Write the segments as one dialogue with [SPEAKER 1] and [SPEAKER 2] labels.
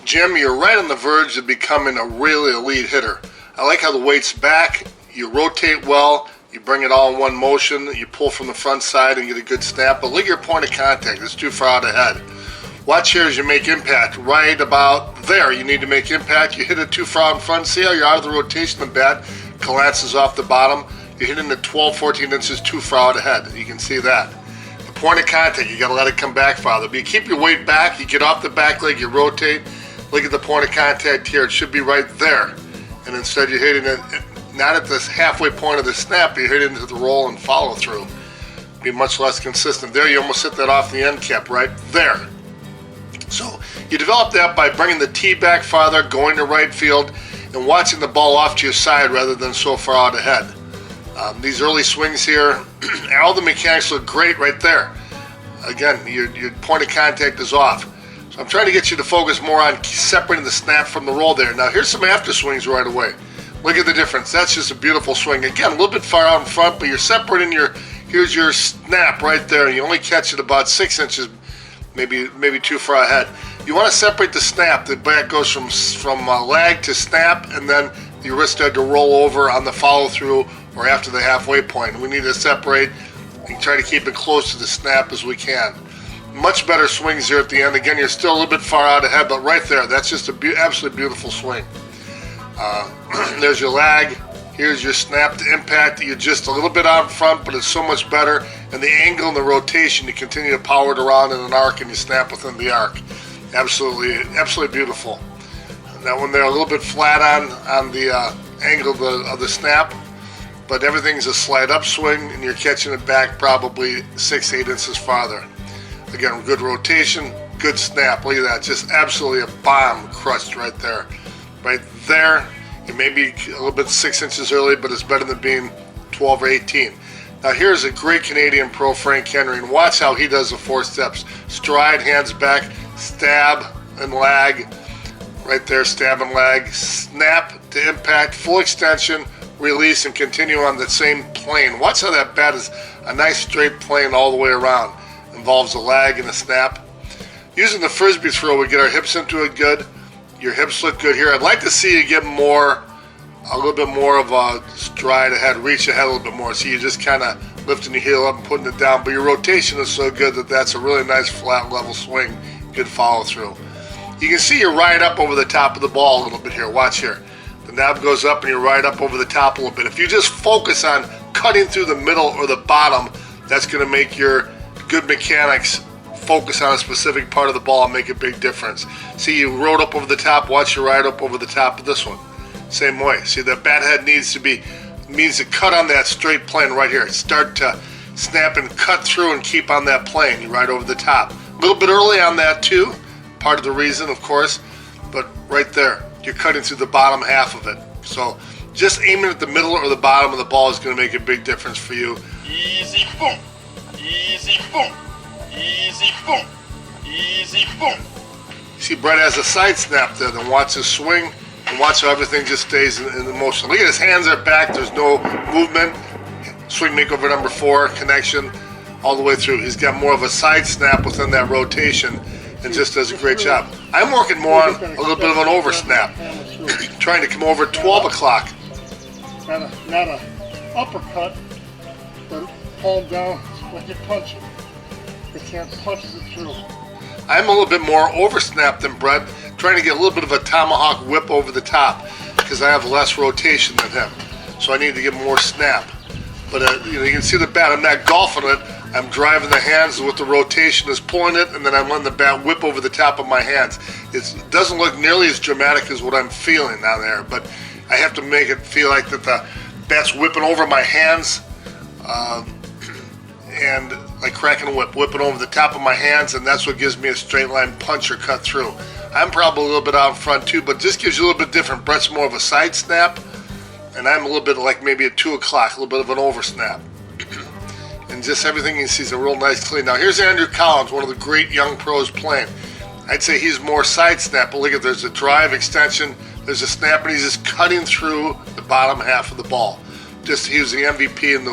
[SPEAKER 1] Jim, you're right on the verge of becoming a really elite hitter. I like how the weight's back, you rotate well, you bring it all in one motion, you pull from the front side and get a good snap, but look at your point of contact, it's too far out ahead. Watch here as you make impact, right about there. You need to make impact, you hit it too far in front, see how you're out of the rotation, the bat collapses off the bottom, you're hitting it 12, 14 inches too far out ahead, you can see that. The point of contact, you gotta let it come back farther, but you keep your weight back, you get off the back leg, you rotate, look at the point of contact here, it should be right there. And instead you're hitting it, not at this halfway point of the snap, you're hitting into the roll and follow through. Be much less consistent. There you almost hit that off the end cap right there. So you develop that by bringing the tee back farther, going to right field, and watching the ball off to your side rather than so far out ahead. These early swings here, all the mechanics look great right there. Again, your point of contact is off. So I'm trying to get you to focus more on separating the snap from the roll there. Now here's some after swings right away. Look at the difference. That's just a beautiful swing. Again, a little bit far out in front, but you're separating here's your snap right there. You only catch it about 6 inches, maybe too far ahead. You want to separate the snap. The bat goes from lag to snap, and then your wrist starts to roll over on the follow through or after the halfway point. And we need to separate and try to keep it close to the snap as we can. Much better swings here at the end. Again, you're still a little bit far out ahead, but right there, that's just an absolutely beautiful swing. There's your lag. Here's your snap to impact. You're just a little bit out in front, but it's so much better. And the angle and the rotation, you continue to power it around in an arc, and you snap within the arc. Absolutely beautiful. That one there, a little bit flat on the angle of the snap, but everything's a slight upswing, and you're catching it back probably 6-8 inches farther. Again, good rotation, good snap. Look at that, just absolutely a bomb crushed right there. Right there, it may be a little bit 6 inches early, but it's better than being 12 or 18. Now here's a great Canadian pro, Frank Henry, and watch how he does the 4 steps. Stride, hands back, stab and lag. Right there, stab and lag. Snap to impact, full extension, release, and continue on the same plane. Watch how that bat is a nice straight plane all the way around. Involves a lag and a snap. Using the frisbee throw, we get our hips into it good. Your hips look good here. I'd like to see you get a little bit more of a stride ahead, reach ahead a little bit more. So you're just kind of lifting your heel up and putting it down. But your rotation is so good that that's a really nice flat level swing. Good follow through. You can see you ride up over the top of the ball a little bit here. Watch here. The knob goes up and you ride up over the top a little bit. If you just focus on cutting through the middle or the bottom, that's going to make your good mechanics focus on a specific part of the ball and make a big difference. See, you rode up over the top, watch you ride up over the top of this one. Same way. See, the bat head needs to cut on that straight plane right here. Start to snap and cut through and keep on that plane. You ride over the top. A little bit early on that too, part of the reason, of course, but right there, you're cutting through the bottom half of it. So just aiming at the middle or the bottom of the ball is going to make a big difference for you.
[SPEAKER 2] Easy boom. Easy boom. Easy boom. Easy boom.
[SPEAKER 1] See, Brett has a side snap there. Then watch his swing and watch how everything just stays in motion. Look at his hands are back. There's no movement. Swing makeover number 4, connection all the way through. He's got more of a side snap within that rotation and just does a great job. I'm working more on a little bit of an over snap. Trying to come over at 12 o'clock.
[SPEAKER 3] Not a uppercut, but palm down like you punch it. You can't punch it through.
[SPEAKER 1] I'm a little bit more over snap than Brett, trying to get a little bit of a tomahawk whip over the top because I have less rotation than him. So I need to get more snap. But you can see the bat, I'm not golfing it. I'm driving the hands with the rotation is pulling it, and then I'm letting the bat whip over the top of my hands. It doesn't look nearly as dramatic as what I'm feeling down there, but I have to make it feel like that the bat's whipping over my hands and like cracking a whip, whipping over the top of my hands, and that's what gives me a straight line punch or cut through. I'm probably a little bit out in front too, but just gives you a little bit different. Brett's more of a side snap, and I'm a little bit like maybe at 2 o'clock, a little bit of an over snap. And just everything you see is a real nice clean. Now here's Andrew Collins, one of the great young pros playing. I'd say he's more side snap, but look at, there's a drive extension, there's a snap, and he's just cutting through the bottom half of the ball. He was the MVP in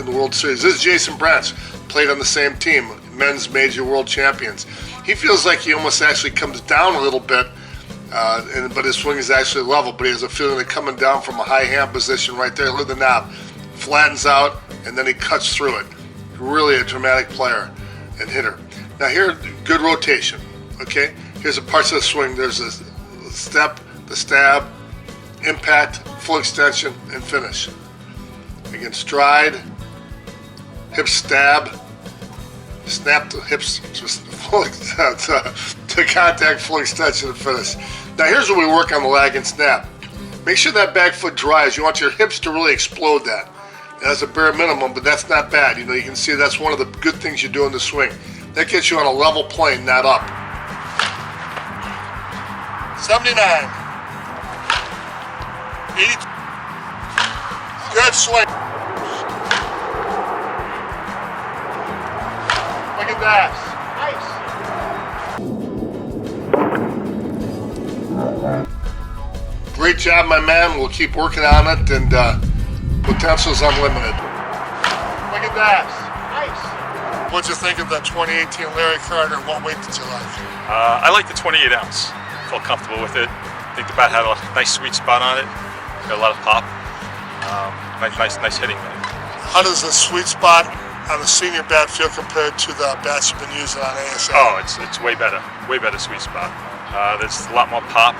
[SPEAKER 1] the World Series. This is Jason Branch, played on the same team, men's major world champions. He feels like he almost actually comes down a little bit but his swing is actually level, but he has a feeling of coming down from a high hand position right there. Look at the knob. Flattens out, and then he cuts through it. Really a dramatic player and hitter. Now here, good rotation, okay? Here's the parts of the swing. There's the step, the stab, impact, full extension, and finish. Again, stride, hip stab, snap to hips, to contact, full extension, and finish. Now here's where we work on the lag and snap. Make sure that back foot dries. You want your hips to really explode that. That's a bare minimum, but that's not bad. You can see that's one of the good things you do in the swing. That gets you on a level plane, not up. 79. 82. Good swing. Look at that. Nice. Great job, my man. We'll keep working on it, and potential's unlimited. Look at that. Nice. What'd you think of the 2018 Larry Carter? What weight did you like?
[SPEAKER 4] I like the 28 ounce. Felt comfortable with it. I think the bat had a nice sweet spot on it. Got a lot of pop. Nice hitting there.
[SPEAKER 1] How does the sweet spot on the senior bat feel compared to the bats you've been using on ASA?
[SPEAKER 4] Oh, it's way better. Way better sweet spot. There's a lot more pop.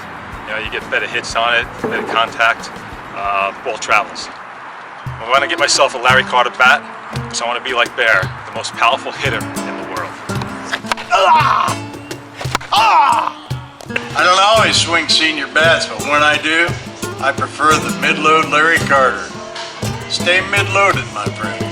[SPEAKER 4] You get better hits on it, better contact. The ball travels. I want to get myself a Larry Carter bat, because I want to be like Bear, the most powerful hitter in the world.
[SPEAKER 5] I don't always swing senior bats, but when I do, I prefer the mid-load Larry Carter. Stay mid-loaded, my friend.